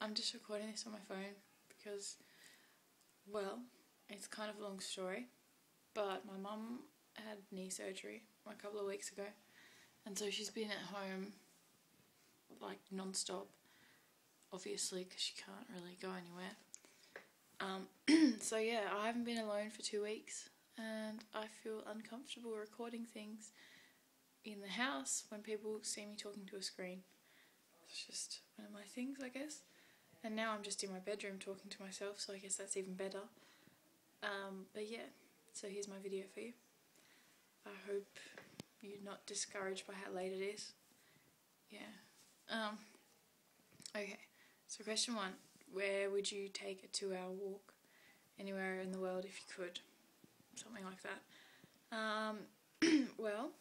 I'm just recording this on my phone because, well, it's kind of a long story, but my mum had knee surgery a couple of weeks ago, and so she's been at home like non-stop, obviously, because she can't really go anywhere. So yeah, I haven't been alone for 2 weeks, and I feel uncomfortable recording things in the house when people see me talking to a screen. It's just one of my things, I guess. And now I'm just in my bedroom talking to myself, so I guess that's even better. But yeah, so here's my video for you. I hope you're not discouraged by how late it is. Yeah. Okay, so question 1. Where would you take a 2-hour walk? Anywhere in the world if you could. Something like that. Well,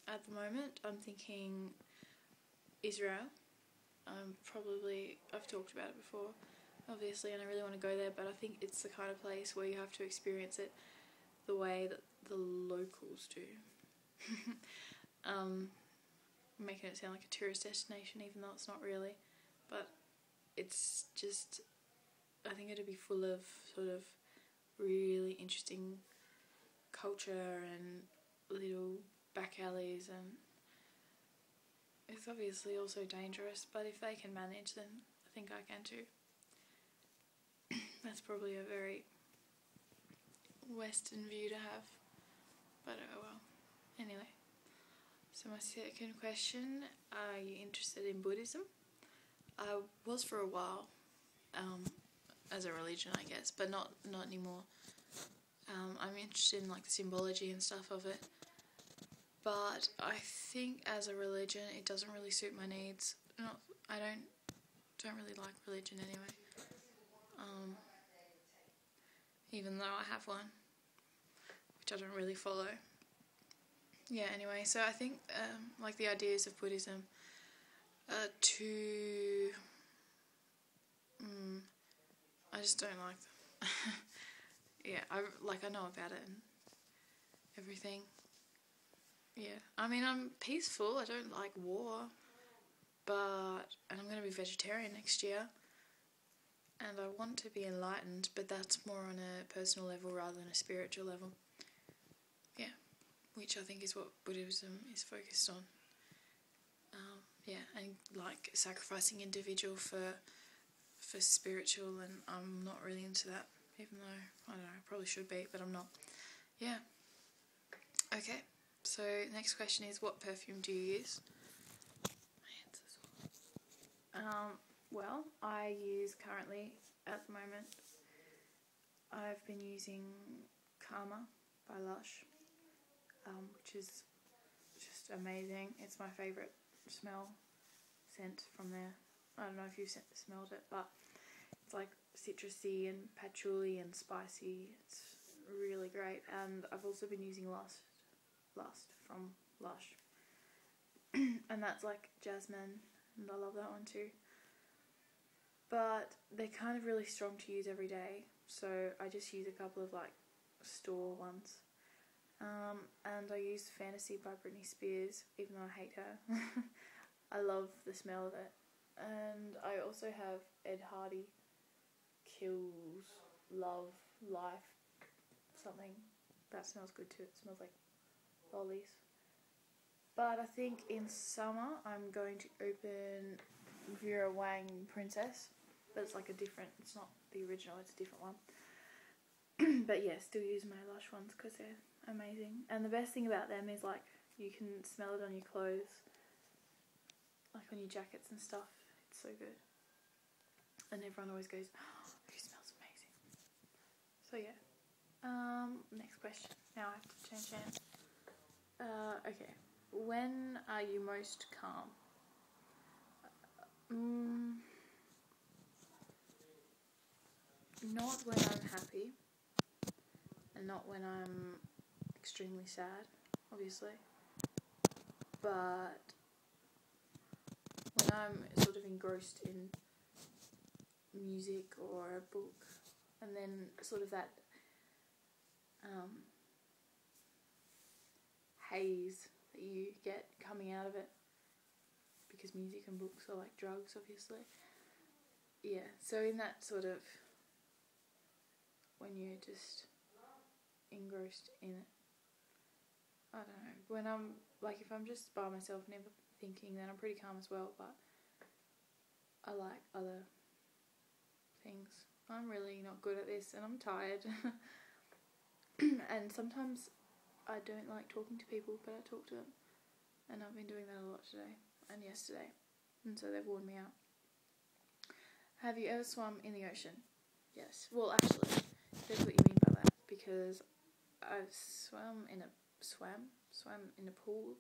at the moment I'm thinking Israel. I've talked about it before, obviously, and I really want to go there, but I think it's the kind of place where you have to experience it the way that the locals do. Making it sound like a tourist destination, even though it's not really, but it's just, I think it'd be full of sort of really interesting culture and little back alleys, and it's obviously also dangerous, but if they can manage, then I think I can too. That's probably a very Western view to have, but oh well. Anyway, so my second question, are you interested in Buddhism? I was for a while, as a religion, I guess, but not anymore. I'm interested in like the symbology and stuff of it, but I think as a religion it doesn't really suit my needs. I don't really like religion anyway, even though I have one, which I don't really follow. Yeah, anyway, so I think like the ideas of Buddhism are too, I just don't like them. Yeah, I know about it and everything. Yeah, I mean, I'm peaceful, I don't like war, and I'm going to be vegetarian next year, and I want to be enlightened, but that's more on a personal level rather than a spiritual level. Yeah, which I think is what Buddhism is focused on. Yeah, and like sacrificing individual for spiritual, and I'm not really into that, even though, I don't know, I probably should be, but I'm not. Yeah. Okay, so next question is, what perfume do you use? Well, I use currently, at the moment, I've been using Karma by Lush, which is just amazing. It's my favourite scent from there. I don't know if you've smelled it, but it's like citrusy and patchouli and spicy. It's really great. And I've also been using Lust from Lush, and that's like jasmine, and I love that one too. But they're kind of really strong to use every day, so I just use a couple of like store ones. And I use Fantasy by Britney Spears, even though I hate her. I love the smell of it. And I also have Ed Hardy Kills Love Life something. That smells good too. It smells like lollies. But I think in summer I'm going to open Vera Wang Princess, but it's like a different, it's not the original, it's a different one. But yeah, still use my Lush ones because they're amazing. And the best thing about them is like you can smell it on your clothes, like on your jackets and stuff. It's so good. And everyone always goes, oh, it smells amazing. So yeah. Next question. Now I have to change hands. Okay. When are you most calm? Not when I'm happy, and not when I'm extremely sad, obviously, but when I'm sort of engrossed in music or a book, and then sort of that haze that you get coming out of it, because music and books are like drugs, obviously. yeah, so in that sort of, when you're just engrossed in it, I don't know, when I'm, like, if I'm just by myself never thinking, then I'm pretty calm as well, but I like other things. I'm really not good at this, and I'm tired. And sometimes I don't like talking to people, but I talk to them, and I've been doing that a lot today and yesterday, and so they've worn me out. Have you ever swum in the ocean? Yes. Well, actually, that's what you mean by that, because I've swam in a pool,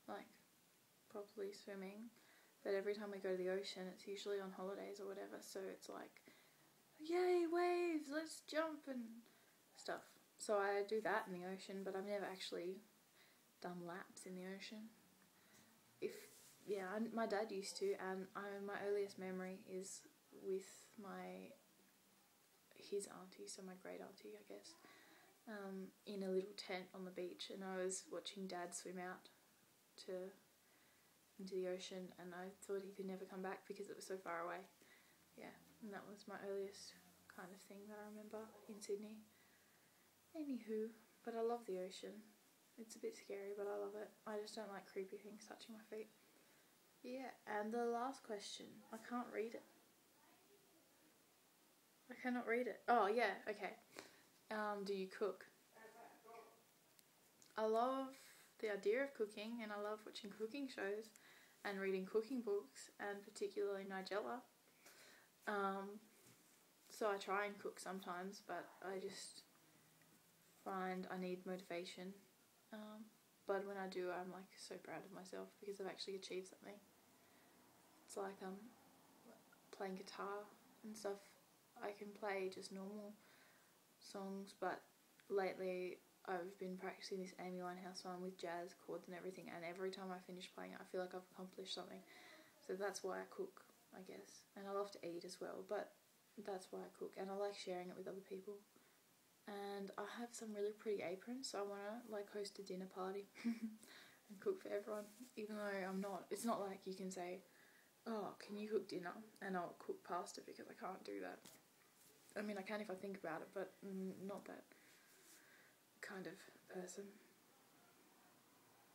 like properly swimming, but every time we go to the ocean, it's usually on holidays or whatever, so it's like, yay, waves, let's jump and stuff. So I do that in the ocean, but I've never actually done laps in the ocean. My dad used to, and my earliest memory is with his auntie, so my great auntie, I guess, in a little tent on the beach, and I was watching Dad swim out into the ocean, and I thought he could never come back because it was so far away. Yeah, and that was my earliest kind of thing that I remember in Sydney. Anywho, but I love the ocean. It's a bit scary, but I love it. I just don't like creepy things touching my feet. Yeah, and the last question. I can't read it. I cannot read it. Oh, yeah, okay. Do you cook? I love the idea of cooking, and I love watching cooking shows and reading cooking books, and particularly Nigella. So I try and cook sometimes, but I just find I need motivation. But when I do, I'm like so proud of myself because I've actually achieved something. It's like playing guitar and stuff. I can play just normal songs, but lately I've been practicing this Amy Winehouse one with jazz chords and everything, and every time I finish playing it, I feel like I've accomplished something. So that's why I cook, I guess. And I love to eat as well, but that's why I cook, and I like sharing it with other people. And I have some really pretty aprons, so I want to like host a dinner party and cook for everyone, even though I'm not. It's not like you can say, oh, can you cook dinner? And I'll cook pasta, because I can't do that. I mean, I can if I think about it, but not that kind of person.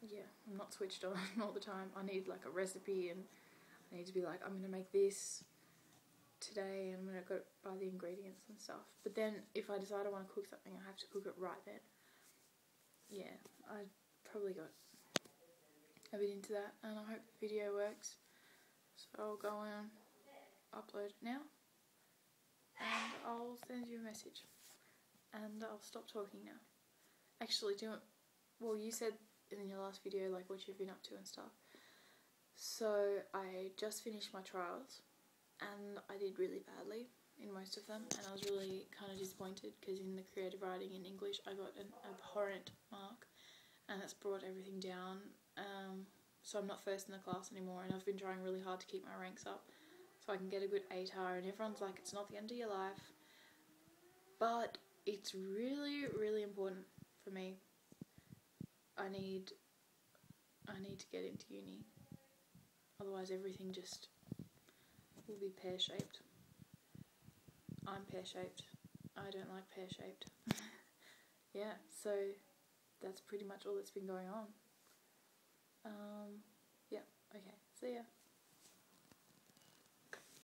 Yeah, I'm not switched on all the time. I need like a recipe, and I need to be like, I'm going to make this today, and I'm going to go buy the ingredients and stuff. But then if I decide I want to cook something, I have to cook it right then. Yeah, I probably got a bit into that, and I hope the video works. So I'll go and upload it now, and I'll send you a message, and I'll stop talking now. Actually, you said in your last video like what you've been up to and stuff. So I just finished my trials, and I did really badly in most of them, and I was really kind of disappointed because in the creative writing in English I got an abhorrent mark, and that's brought everything down. So I'm not first in the class anymore, and I've been trying really hard to keep my ranks up so I can get a good ATAR, and everyone's like, it's not the end of your life, but it's really, really important for me. I need to get into uni, otherwise everything just will be pear-shaped. I'm pear-shaped. I don't like pear-shaped. Yeah, so that's pretty much all that's been going on. Yeah, okay, see ya.